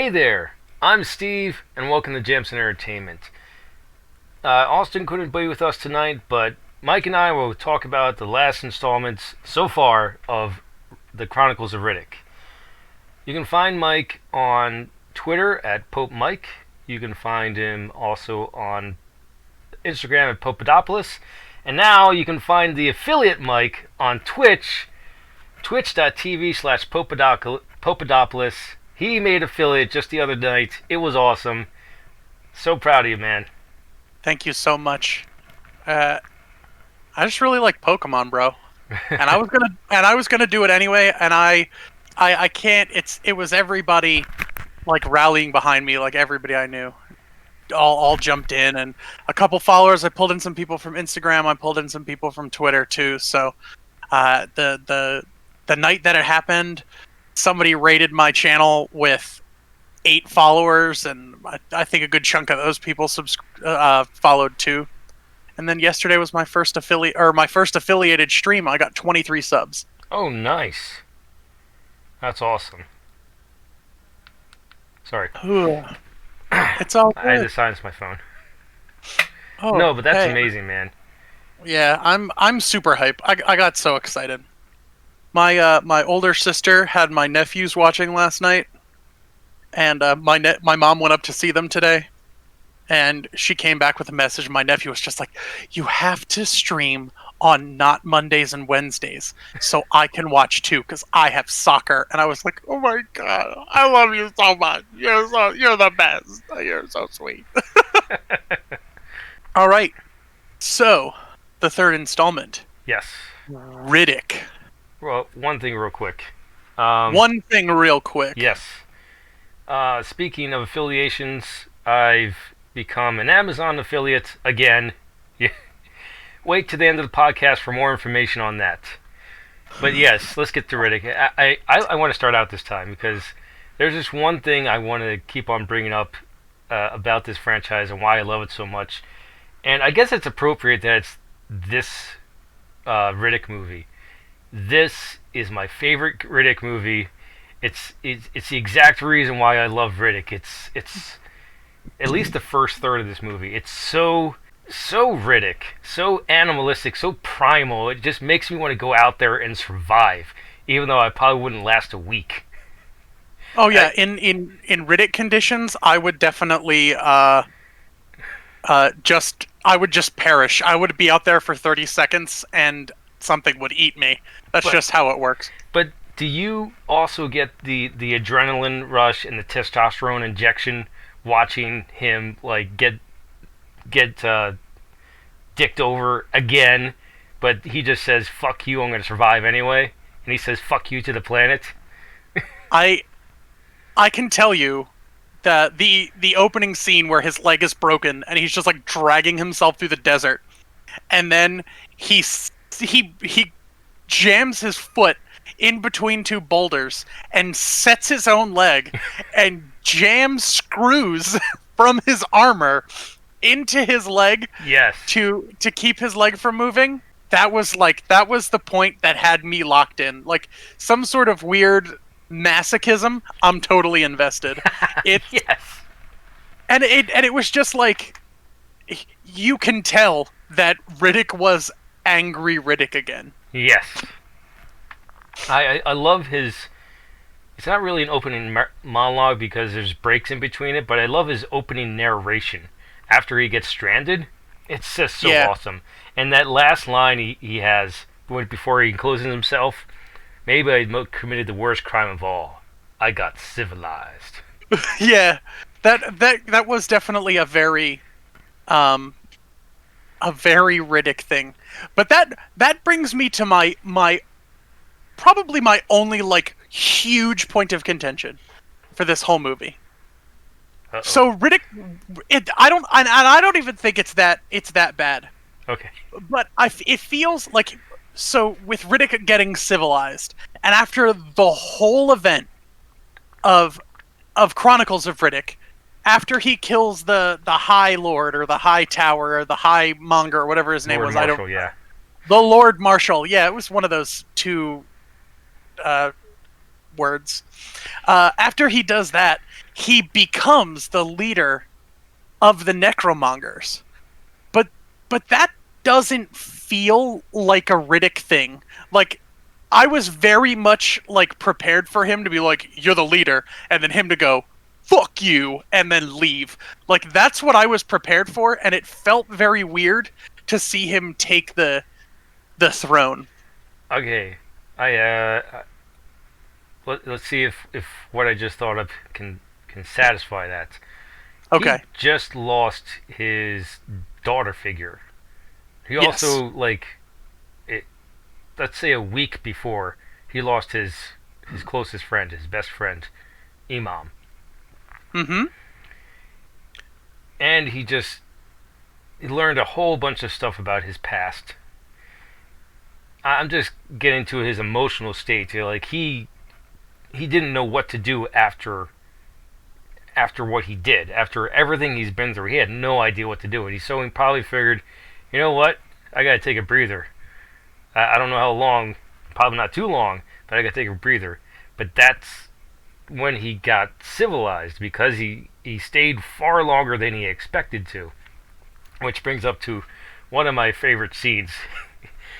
Hey there, I'm Steve, and welcome to Jamsin Entertainment. Austin couldn't be with us tonight, but Mike and I will talk about the last installments so far of the Chronicles of Riddick. You can find Mike on Twitter at Pope Mike. You can find him also on Instagram at Popadopoulos. And now you can find the affiliate Mike on Twitch, twitch.tv/Popadopoulos. He made affiliate just the other night. It was awesome. So proud of you, man. Thank you so much. I just really like Pokemon, bro. And I was gonna do it anyway, and I can't. It was everybody like rallying behind me, like everybody I knew, all jumped in, and a couple followers. I pulled in some people from Instagram. I pulled in some people from Twitter too. So, the night that it happened, somebody rated my channel with 8 followers, and I think a good chunk of those people followed too. And then yesterday was my first affiliated stream. I got 23 subs. Oh, nice. That's awesome. Sorry. It's all good. I had to silence my phone. Oh, no, but that's hey. amazing, man. Yeah, I'm super hype. I got so excited. My older sister had my nephews watching last night, and my mom went up to see them today, and she came back with a message. My nephew was just like, "You have to stream on not Mondays and Wednesdays so I can watch too, because I have soccer." And I was like, "Oh my god, I love you so much. You're the best. You're so sweet." All right, so the third installment. Yes. Riddick. Well, one thing real quick. One thing real quick. Yes. Speaking of affiliations, I've become an Amazon affiliate again. Wait to the end of the podcast for more information on that. But yes, let's get to Riddick. I want to start out this time because there's just one thing I want to keep on bringing up about this franchise and why I love it so much. And I guess it's appropriate that it's this Riddick movie. This is my favorite Riddick movie. It's the exact reason why I love Riddick. It's at least the first third of this movie. It's so Riddick, so animalistic, so primal. It just makes me want to go out there and survive, even though I probably wouldn't last a week. Oh yeah, in Riddick conditions, I would definitely I would just perish. I would be out there for 30 seconds and something would eat me. That's just how it works. But do you also get the adrenaline rush and the testosterone injection watching him like get dicked over again, but he just says "fuck you, I'm going to survive anyway," and he says "fuck you" to the planet? I can tell you that the opening scene where his leg is broken and he's just like dragging himself through the desert, and then he jams his foot in between 2 boulders and sets his own leg and jams screws from his armor into his leg. Yes. To keep his leg from moving. That was the point that had me locked in. Like some sort of weird masochism. I'm totally invested. Yes. And it was just like, you can tell that Riddick was angry Riddick again. Yes. I love his... It's not really an opening monologue because there's breaks in between it, but I love his opening narration after he gets stranded. It's just so awesome. And that last line he has before he encloses himself, "Maybe I committed the worst crime of all. I got civilized." Yeah, that was definitely a very Riddick thing. But that brings me to my probably my only like huge point of contention for this whole movie. Uh-oh. So Riddick, I don't even think it's that bad. Okay. But it feels like, so with Riddick getting civilized, and after the whole event of Chronicles of Riddick, after he kills the High Lord or the High Tower or the High Monger or whatever his name was, Marshall, the Lord Marshall, yeah, it was one of those 2 words. After he does that, he becomes the leader of the necromongers. But that doesn't feel like a Riddick thing. Like, I was very much like prepared for him to be like, "You're the leader," and then him to go, "Fuck you," and then leave. Like, that's what I was prepared for, and it felt very weird to see him take the throne. Okay, let's see if what I just thought of can satisfy that. Okay. He just lost his daughter figure. He Yes. also, let's say a week before, he lost his closest friend, his best friend, Imam. Mm-hmm. And he learned a whole bunch of stuff about his past. I'm just getting to his emotional state. Like, he didn't know what to do after what he did, after everything he's been through. He had no idea what to do, and he probably figured, you know what, I gotta take a breather. I don't know how long, probably not too long, but I gotta take a breather. But that's when he got civilized, because he stayed far longer than he expected to. Which brings up to one of my favorite scenes.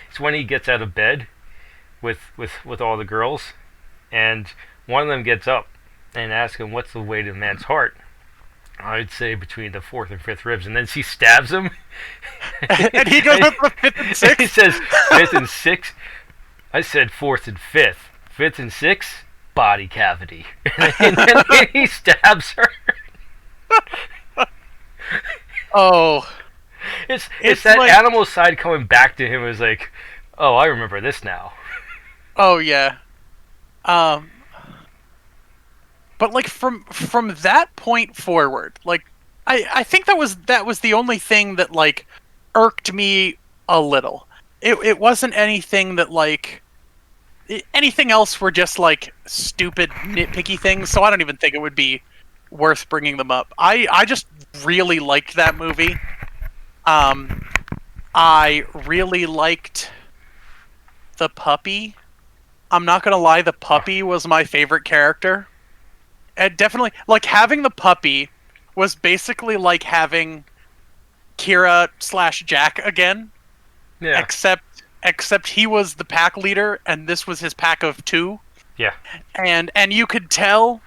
It's when he gets out of bed with all the girls, and one of them gets up and asks him what's the way to a man's heart. I'd say between the fourth and fifth ribs, and then she stabs him. And he goes with the fifth and sixth. He says fifth and sixth. I said fourth and fifth. Fifth and sixth, body cavity. And then he stabs her. Oh. It's that like, animal side coming back to him. Is like, oh, I remember this now. Oh yeah. But like from that point forward, like I think that was the only thing that like irked me a little. It wasn't anything that like anything else were just like stupid nitpicky things, so I don't even think it would be worth bringing them up. I just really liked that movie. I really liked the puppy. I'm not gonna lie, the puppy was my favorite character. And definitely, like, having the puppy was basically like having Kira/Jack again. Yeah. Except he was the pack leader, and this was his pack of two. Yeah. And you could tell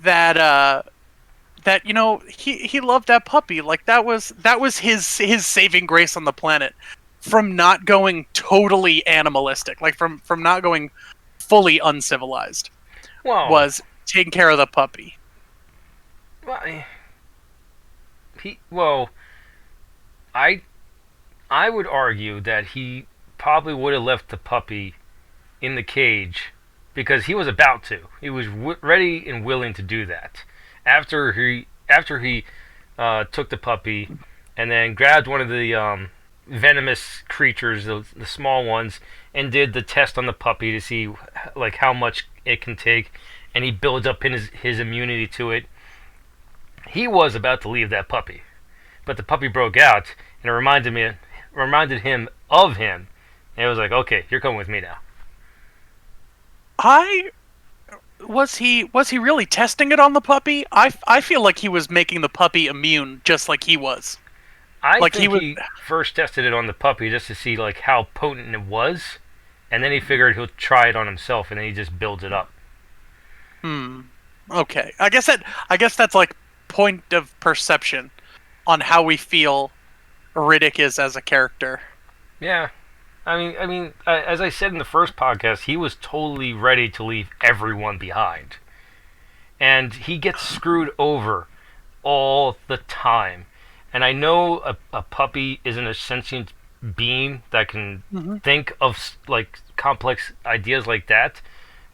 that you know he loved that puppy. Like that was his saving grace on the planet, from not going totally animalistic, like from not going fully uncivilized. Well, was taking care of the puppy. I would argue that he probably would have left the puppy in the cage because he was about to. He was ready and willing to do that. After he took the puppy and then grabbed one of the venomous creatures, the small ones, and did the test on the puppy to see like how much it can take, and he builds up his immunity to it. He was about to leave that puppy, but the puppy broke out, and it reminded him of him, and it was like, okay, you're coming with me now. Was he really testing it on the puppy? I feel like he was making the puppy immune, just like he was. I think he first tested it on the puppy just to see like how potent it was, and then he figured he'll try it on himself, and then he just builds it up. Okay. I guess that's like point of perception on how we feel Riddick is as a character. Yeah. I mean, as I said in the first podcast, he was totally ready to leave everyone behind. And he gets screwed over all the time. And I know a puppy isn't a sentient being that can think of like complex ideas like that,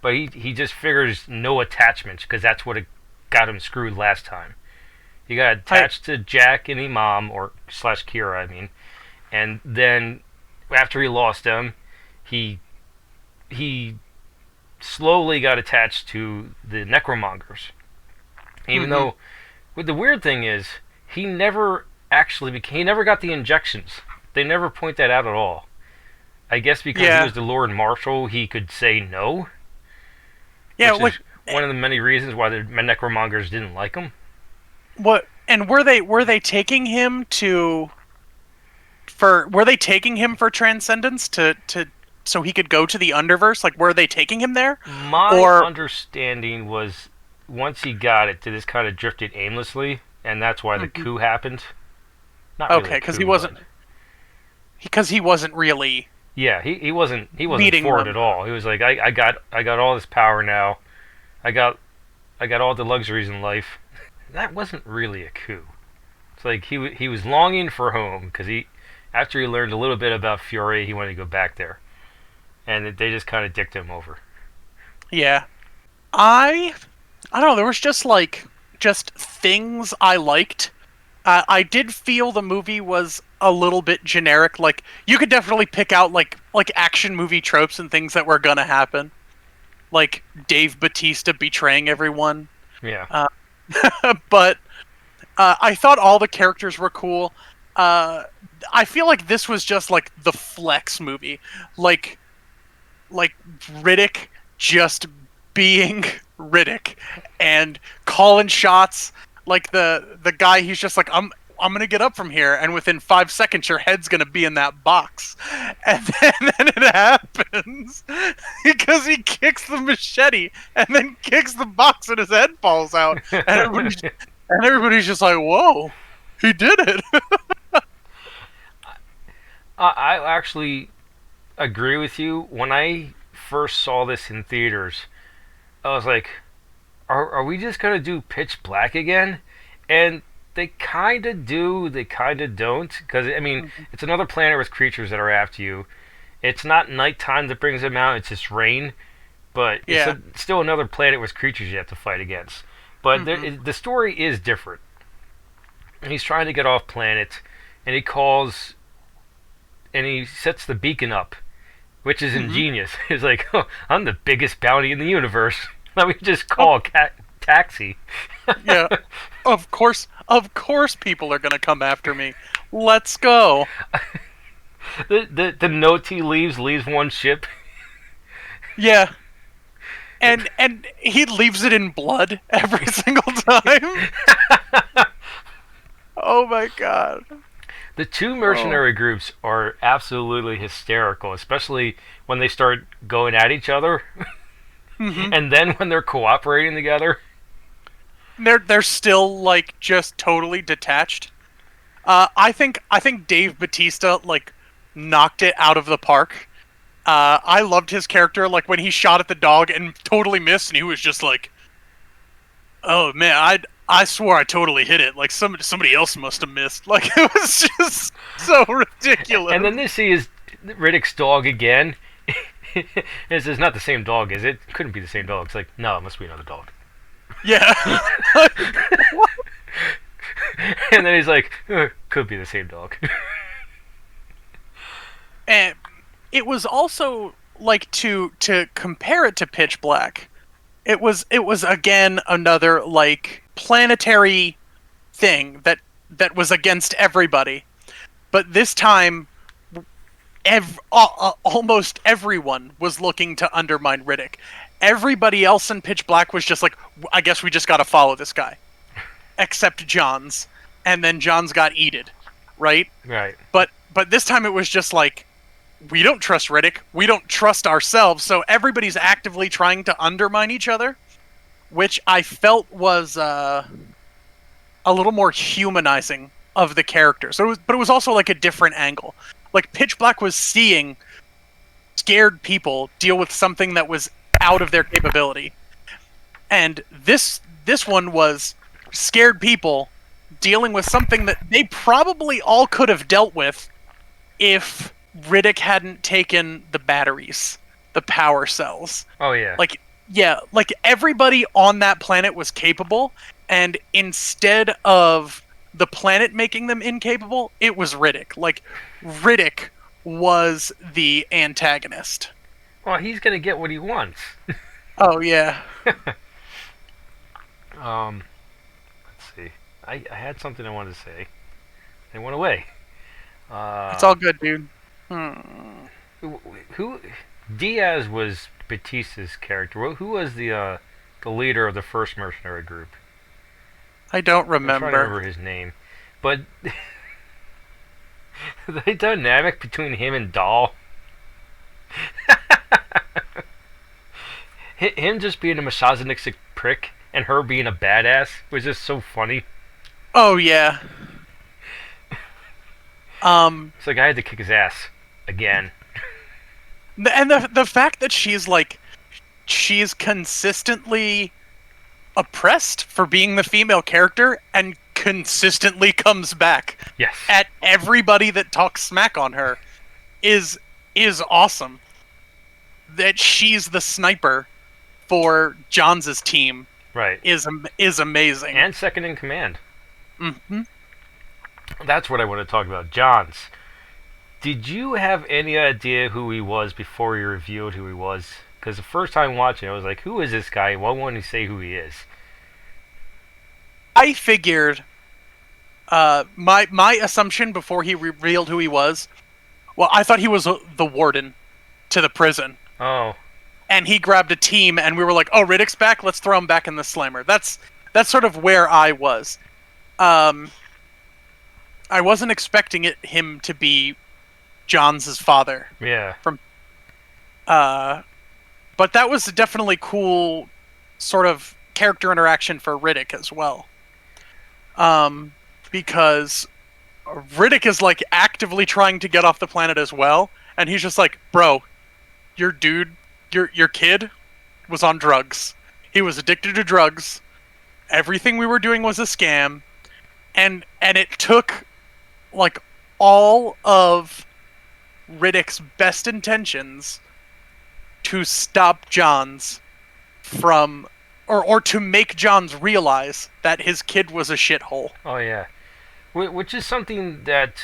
but he just figures no attachments because that's what got him screwed last time. He got attached to Jack and Imam, or / Kira, I mean, and then after he lost them, he slowly got attached to the necromongers. Even though, the weird thing is, he never got the injections. They never point that out at all. I guess because he was the Lord Marshal, he could say no. Yeah, one of the many reasons why the necromongers didn't like him. What? And were they taking him for transcendence to so he could go to the Underverse? Like, were they taking him there? My Or understanding was once he got it, it just kind of drifted aimlessly, and that's why the coup happened. Not really okay, because he wasn't really. Yeah, he wasn't Leading for it them. at all. He was like, I got all this power now. I got all the luxuries in life. That wasn't really a coup. It's like he was longing for home because after he learned a little bit about Fury, he wanted to go back there, and they just kind of dicked him over. Yeah, I don't know. There was just things I liked. I did feel the movie was a little bit generic. Like, you could definitely pick out like action movie tropes and things that were gonna happen, like Dave Bautista betraying everyone. Yeah. But I thought all the characters were cool. I feel like this was just like the flex movie, like Riddick just being Riddick and calling shots. Like the guy, he's just like, I'm gonna get up from here, and within 5 seconds, your head's gonna be in that box, and then it happens because he kicks the machete and then kicks the box, and his head falls out, and everybody's just like, whoa, he did it. I actually agree with you. When I first saw this in theaters, I was like, are we just gonna do Pitch Black again? And they kind of do, they kind of don't. Because, I mean, it's another planet with creatures that are after you. It's not nighttime that brings them out, it's just rain. But Yeah. it's still another planet with creatures you have to fight against. But the story is different. He's trying to get off planet, and he sets the beacon up, which is ingenious. He's like, oh, I'm the biggest bounty in the universe. Let me just call a taxi. Yeah, of course people are gonna come after me. Let's go. The note he leaves one ship. Yeah, and he leaves it in blood every single time. Oh my god. The two mercenary groups are absolutely hysterical, especially when they start going at each other, and then when they're cooperating together. They're still like just totally detached. I think Dave Bautista like knocked it out of the park. I loved his character, like when he shot at the dog and totally missed, and he was just like, "Oh man, I swore I totally hit it. Like somebody else must have missed." Like, it was just so ridiculous. And then they see his Riddick's dog again. It's not the same dog, is it? It couldn't be the same dog. It's like, no, it must be another dog. Yeah. And then he's like, could be the same dog. And it was also like to compare it to Pitch Black. It was again another like planetary thing that was against everybody. But this time almost everyone was looking to undermine Riddick. Everybody else in Pitch Black was just like, I guess we just gotta follow this guy. Except Johns. And then Johns got eated. Right? Right. But this time it was just like, we don't trust Riddick. We don't trust ourselves. So everybody's actively trying to undermine each other. Which I felt was a little more humanizing of the character. But it was also like a different angle. Like, Pitch Black was seeing scared people deal with something that was out of their capability. And this one was scared people dealing with something that they probably all could have dealt with if Riddick hadn't taken the batteries, the power cells. Oh, yeah. Like everybody on that planet was capable, and instead of the planet making them incapable, it was Riddick. Like, Riddick was the antagonist. Well, he's gonna get what he wants. Oh, yeah. Let's see. I had something I wanted to say. It went away. It's all good, dude. Who Diaz was Batista's character. Who was the the leader of the first mercenary group. I don't I'm trying to remember. remember his name, but the dynamic between him and Dahl, him just being a misogynistic prick and her being a badass was just so funny. Oh yeah. It's like I had to kick his ass again. And the fact that she's consistently oppressed for being the female character and consistently comes back Yes. at everybody that talks smack on her is awesome. That she's the sniper for Johns' team Right. is amazing. And second in command. Mm-hmm. That's what I want to talk about. Johns. Did you have any idea who he was before you revealed who he was? Because the first time watching, I was like, who is this guy? Why won't he say who he is? I figured my assumption before he revealed who he was, well, I thought he was the warden to the prison. Oh. And he grabbed a team, and we were like, "Oh, Riddick's back. Let's throw him back in the slammer." That's sort of where I was. I wasn't expecting him to be Johns' father. Yeah. But that was definitely cool, sort of character interaction for Riddick as well. Because Riddick is like actively trying to get off the planet as well, and he's just like, "Bro, your kid was on drugs. He was addicted to drugs. Everything we were doing was a scam, and it took like all of Riddick's best intentions to stop Johns from or to make Johns realize that his kid was a shithole." Oh, yeah. Which is something that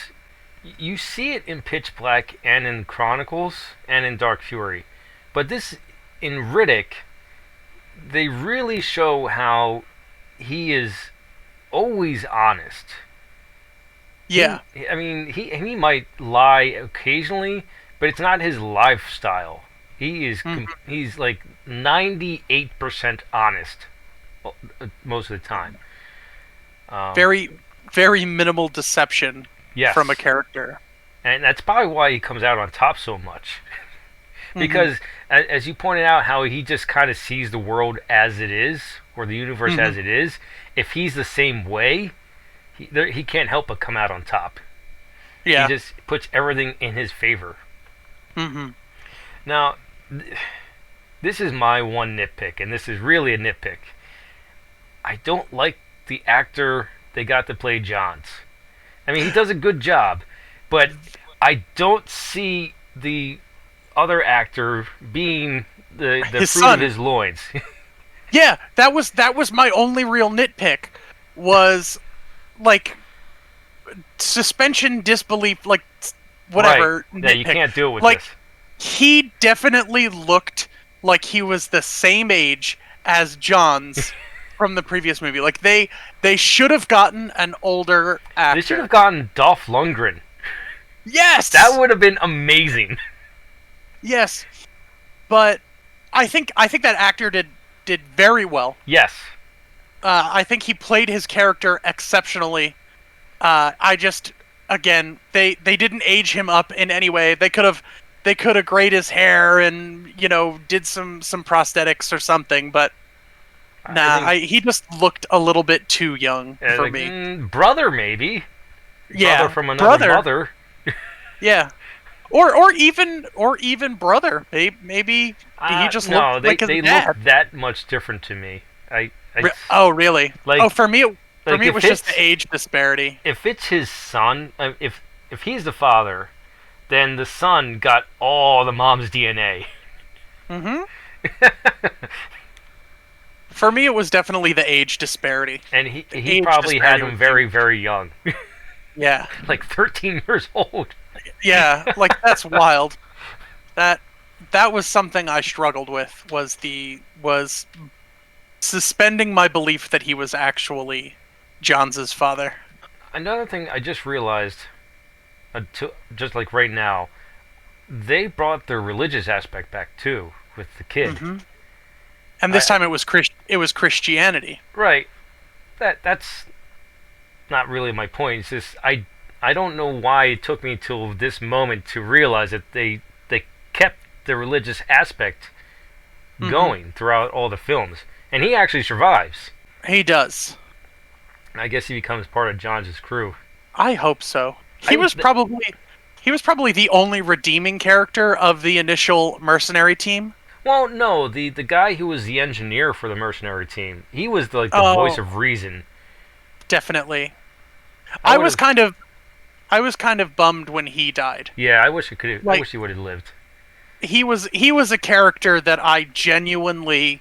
you see it in Pitch Black and in Chronicles and in Dark Fury. But this, in Riddick, they really show how he is always honest. Yeah. He might lie occasionally, but it's not his lifestyle. He is he's like 98% honest most of the time. Very, very minimal deception Yes. from a character. And that's probably why he comes out on top so much. Because, as you pointed out, how he just kind of sees the world as it is, or the universe as it is. If he's the same way, he can't help but come out on top. Yeah. He just puts everything in his favor. Mm-hmm. Now, this is my one nitpick, and this is really a nitpick. I don't like the actor they got to play Johns. I mean, he does a good job, but I don't see the other actor being the His fruit son. of his loins. Yeah, that was my only real nitpick, was like suspension disbelief, like whatever. Right. Yeah, you nitpick. can't do it with like, this. He definitely looked like he was the same age as Johns from the previous movie. Like they should have gotten an older actor. They should have gotten Dolph Lundgren. Yes, That would have been amazing. yes, but I think that actor did very well. Yes. I think he played his character exceptionally. I just, again, they didn't age him up in any way. They could have grayed his hair and did some prosthetics or something, but he just looked a little bit too young for me. Brother, maybe. Yeah, brother from another mother. Yeah, or even brother. Maybe he just looked like his dad. Look that much different to me. Oh, really? Like, for me, it was just the age disparity. If it's his son, if he's the father, then the son got all the mom's DNA. Mm-hmm. For me, it was definitely the age disparity. And he probably had him very, very young. Yeah. Like 13 years old. Yeah, like that's wild. That was something I struggled with, was suspending my belief that he was actually Johns' father. Another thing I just realized, just like right now, they brought the religious aspect back too with the kid. Mm-hmm. And this time it was Christianity. Right. That's not really my point. It's just I don't know why it took me till this moment to realize that they kept the religious aspect going throughout all the films, and he actually survives. He does. And I guess he becomes part of John's crew. I hope so. He was probably the only redeeming character of the initial mercenary team. Well, no, the guy who was the engineer for the mercenary team, he was the voice of reason. Definitely. I was kind of bummed when he died. Yeah, I wish I wish he would have lived. He was a character that I genuinely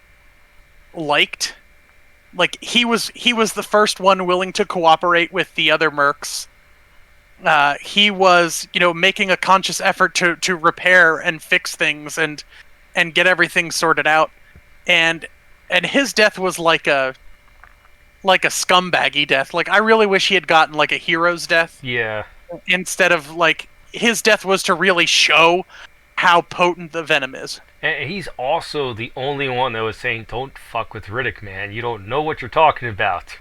liked. Like he was the first one willing to cooperate with the other mercs. He was, making a conscious effort to repair and fix things and get everything sorted out. And his death was like a scumbaggy death. Like I really wish he had gotten like a hero's death. Yeah. Instead of his death was to really show how potent the venom is. And he's also the only one that was saying, "Don't fuck with Riddick, man. You don't know what you're talking about."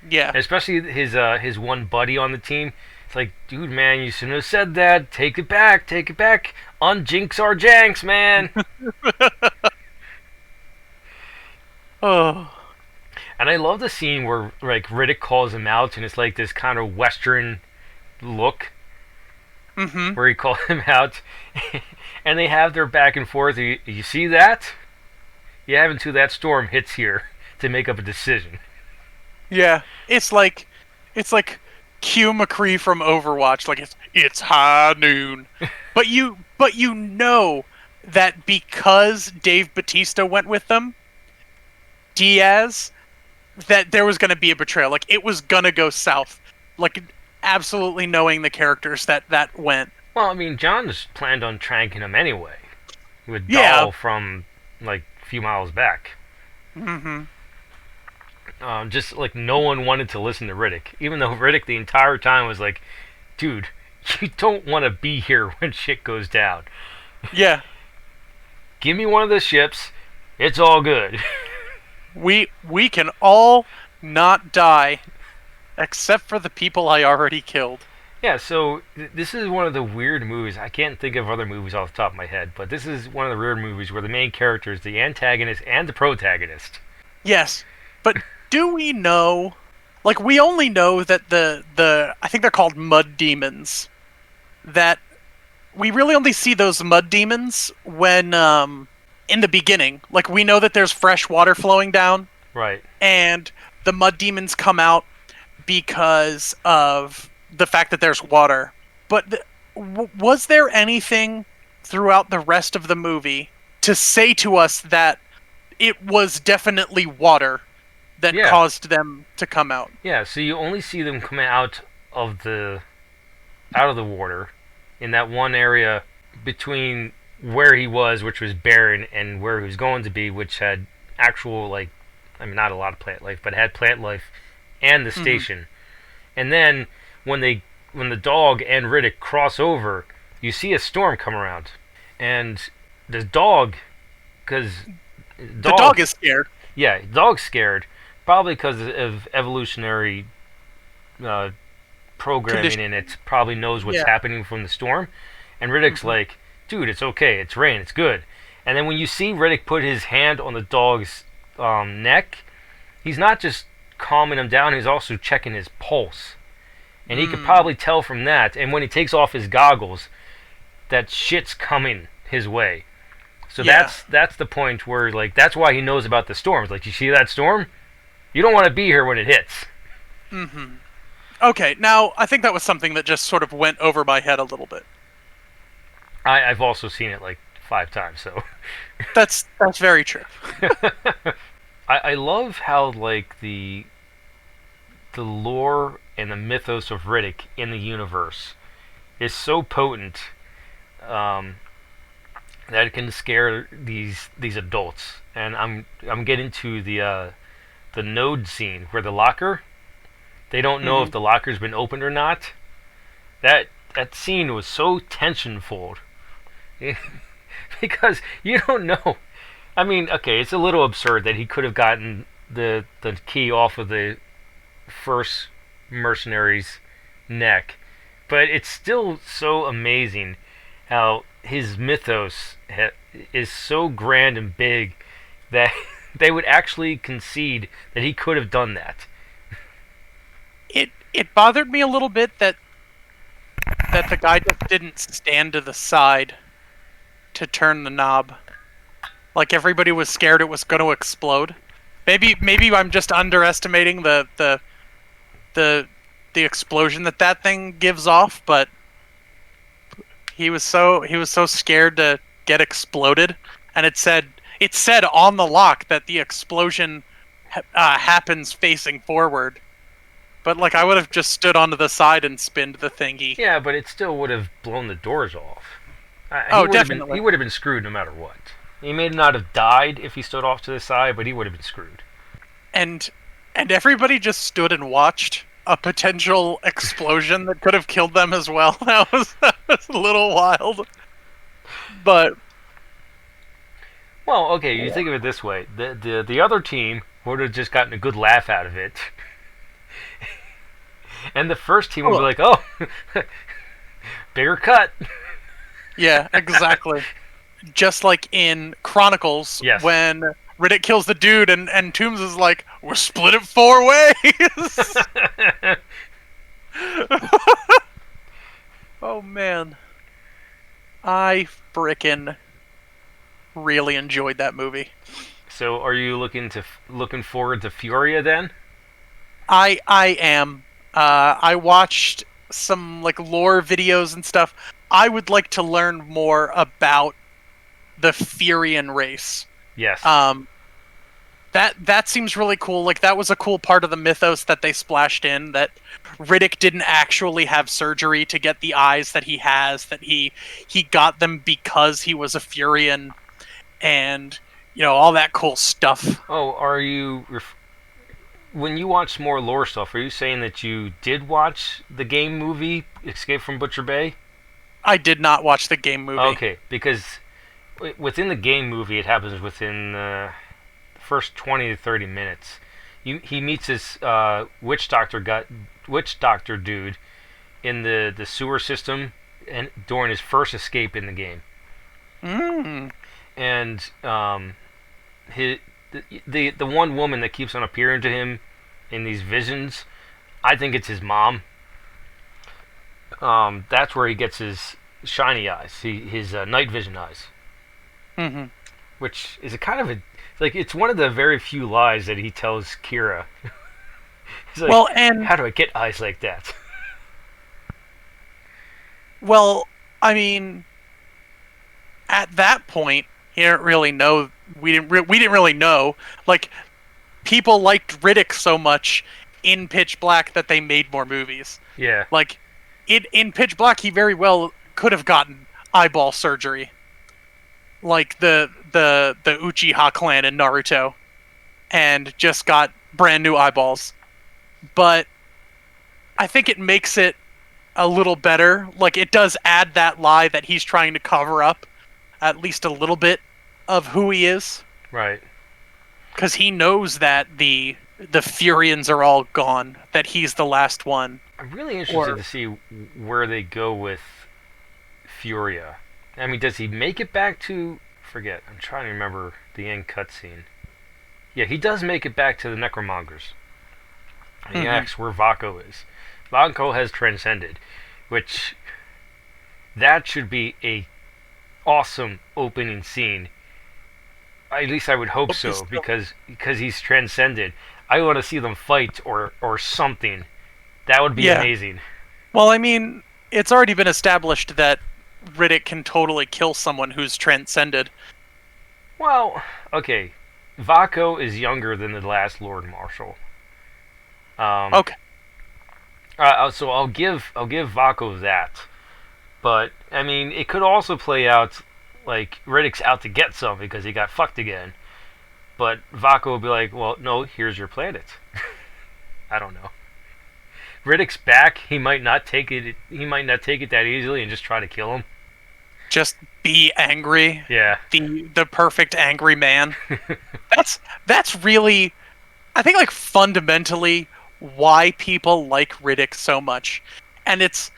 Yeah. And especially his one buddy on the team. It's like, dude, man, you shouldn't have said that. Take it back. Unjinx our janks, man. Oh. And I love the scene where Riddick calls him out, and it's like this kind of Western look. Mm-hmm. Where he called him out, and they have their back and forth. You see that? You have until that storm hits here to make up a decision. Yeah, it's like Q McCree from Overwatch. Like it's high noon, but you know that because Dave Bautista went with them, Diaz, that there was going to be a betrayal. Like it was going to go south. Like absolutely knowing the characters that went. Well, I mean, John just planned on tranking him anyway, with Dahl from a few miles back. Mm-hmm. Just no one wanted to listen to Riddick, even though Riddick the entire time was like, "Dude, you don't want to be here when shit goes down. Yeah. Give me one of the ships. It's all good." We can all not die. Except for the people I already killed. Yeah, so this is one of the weird movies. I can't think of other movies off the top of my head, but this is one of the weird movies where the main character is the antagonist and the protagonist. Yes, but do we know... we only know that the I think they're called mud demons. That we really only see those mud demons when, in the beginning. We know that there's fresh water flowing down. Right. And the mud demons come out because of the fact that there's water. But was there anything throughout the rest of the movie to say to us that it was definitely water that caused them to come out? Yeah, so you only see them come out of the water in that one area between where he was, which was barren, and where he was going to be, which had actual, not a lot of plant life, but had plant life and the station. And then when the dog and Riddick cross over, you see a storm come around, and the dog, because the dog is scared. Yeah, the dog's scared, probably because of evolutionary programming, and it probably knows what's happening from the storm. And Riddick's like, "Dude, it's okay. It's rain. It's good." And then when you see Riddick put his hand on the dog's neck, he's not just calming him down, he's also checking his pulse. And he could probably tell from that, and when he takes off his goggles, that shit's coming his way. So that's the point where, that's why he knows about the storms. You see that storm? You don't want to be here when it hits. Mm-hmm. Okay, now, I think that was something that just sort of went over my head a little bit. I've also seen it, 5 times, so... That's very true. I love how, the lore and the mythos of Riddick in the universe is so potent that it can scare these adults. And I'm getting to the node scene where the locker, they don't know if the locker's been opened or not. That scene was so tension-filled because you don't know I mean, okay, it's a little absurd that he could have gotten the key off of the first mercenary's neck, but it's still so amazing how his mythos is so grand and big that they would actually concede that he could have done that. It bothered me a little bit that the guy just didn't stand to the side to turn the knob. Like everybody was scared it was going to explode. Maybe I'm just underestimating the explosion that thing gives off, but he was so scared to get exploded, and it said on the lock that the explosion happens facing forward. But like I would have just stood onto the side and spinned the thingy. Yeah, but it still would have blown the doors off. Definitely. He would have been screwed no matter what. He may not have died if he stood off to the side, but he would have been screwed. And everybody just stood and watched a potential explosion that could have killed them as well. That was a little wild. But well, okay, you think of it this way: the other team would have just gotten a good laugh out of it, and the first team would be like, "Oh, bigger cut." Yeah, exactly. Just like in Chronicles, yes. When Riddick kills the dude and Toombs is like, "We're split it 4 ways." Oh man, I frickin' really enjoyed that movie. So, are you looking forward to Furia then? I am. I watched some like lore videos and stuff. I would like to learn more about the Furian race. Yes. That seems really cool. Like that was a cool part of the mythos that they splashed in, that Riddick didn't actually have surgery to get the eyes that he has, that he got them because he was a Furian, and all that cool stuff. Oh, are you when you watch more lore stuff, are you saying that you did watch the game movie Escape from Butcher Bay? I did not watch the game movie. Okay, because within the game movie, it happens within the first 20 to 30 minutes. He meets this witch doctor dude in the sewer system, and during his first escape in the game. And the one woman that keeps on appearing to him in these visions, I think it's his mom. That's where he gets his shiny eyes, his night vision eyes. Mm-hmm. Which is a kind of it's one of the very few lies that he tells Kira. He's like, well, and how do I get eyes like that? Well, I mean, at that point, he didn't really know. We didn't really know. Like, people liked Riddick so much in Pitch Black that they made more movies. Yeah. Like, in Pitch Black, he very well could have gotten eyeball surgery, like the Uchiha clan in Naruto, and just got brand new eyeballs. But I think it makes it a little better. Like, it does add that lie that he's trying to cover up at least a little bit of who he is. Right. Because he knows that the Furians are all gone, that he's the last one. I'm really interested to see where they go with Furia. I mean, does he make it back to... Forget, I'm trying to remember the end cutscene. Yeah, he does make it back to the Necromongers. And he asks where Vako is. Vako has transcended, which... That should be a awesome opening scene. At least I would hope so, because he's transcended. I want to see them fight or something. That would be amazing. Well, I mean, it's already been established that Riddick can totally kill someone who's transcended. Well, okay. Vako is younger than the last Lord Marshal. Okay. So I'll give Vako that. But I mean, it could also play out like Riddick's out to get some because he got fucked again. But Vako will be like, well, no, here's your planet. I don't know. Riddick's back. He might not take it. He might not take it that easily and just try to kill him. just be angry. Yeah. The perfect angry man. That's really, I think, like, fundamentally why people like Riddick so much. And it's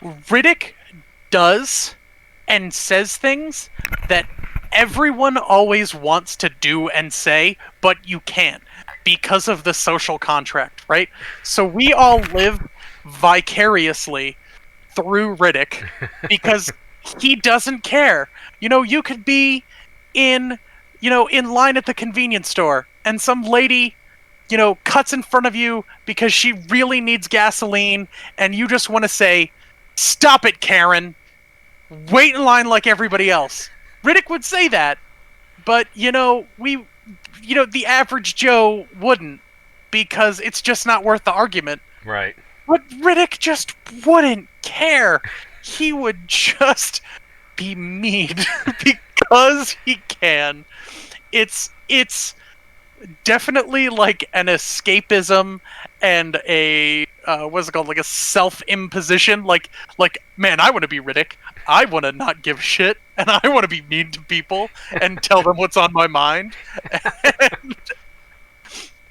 Riddick does and says things that everyone always wants to do and say, but you can't because of the social contract, right? So we all live vicariously through Riddick because he doesn't care. You could be in line at the convenience store and some lady, cuts in front of you because she really needs gasoline, and you just want to say, "Stop it, Karen. Wait in line like everybody else." Riddick would say that, but the average Joe wouldn't, because it's just not worth the argument. Right. But Riddick just wouldn't care. He would just be mean because he can. It's definitely like an escapism and a what's it called, like a self-imposition. Like, man, I want to be Riddick. I want to not give a shit, and I want to be mean to people and tell them what's on my mind.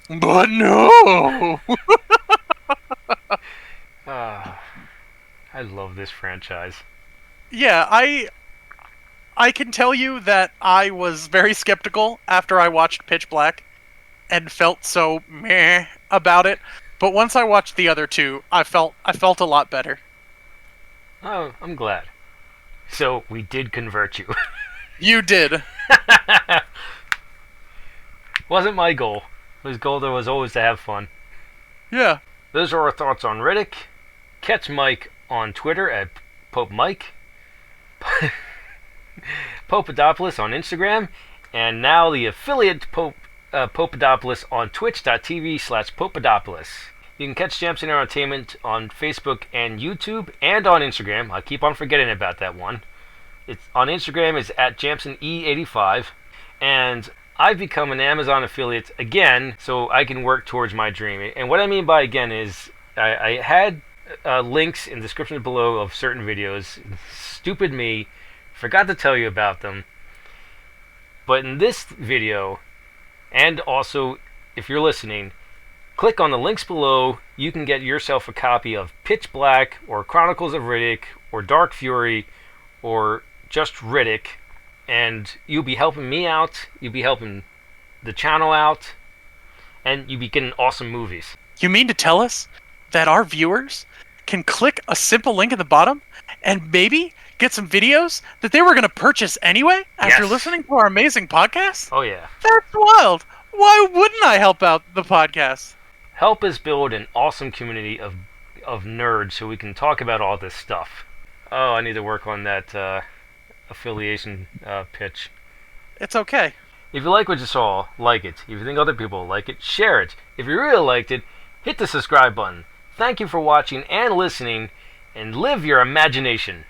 But no. I love this franchise. Yeah, I can tell you that I was very skeptical after I watched Pitch Black and felt so meh about it. But once I watched the other two, I felt a lot better. Oh, I'm glad. So, we did convert you. You did. Wasn't my goal. My goal was always to have fun. Yeah. Those are our thoughts on Riddick. Catch Mike on Twitter at Pope Mike. Popadopoulos on Instagram. And now the affiliate Popadopoulos on twitch.tv/Popadopoulos. You can catch Jamsin Entertainment on Facebook and YouTube and on Instagram. I keep on forgetting about that one. It's on Instagram is at JamsinE85. And I've become an Amazon affiliate again, so I can work towards my dream. And what I mean by again is I had links in the description below of certain videos. Stupid me. Forgot to tell you about them. But in this video, and also if you're listening, click on the links below. You can get yourself a copy of Pitch Black, or Chronicles of Riddick, or Dark Fury, or just Riddick. And you'll be helping me out, you'll be helping the channel out, and you'll be getting awesome movies. You mean to tell us that our viewers can click a simple link at the bottom and maybe get some videos that they were going to purchase anyway after listening to our amazing podcast? Oh yeah. That's wild. Why wouldn't I help out the podcast? Help us build an awesome community of nerds so we can talk about all this stuff. Oh, I need to work on that affiliation pitch. It's okay. If you like what you saw, like it. If you think other people like it, share it. If you really liked it, hit the subscribe button. Thank you for watching and listening, and live your imagination.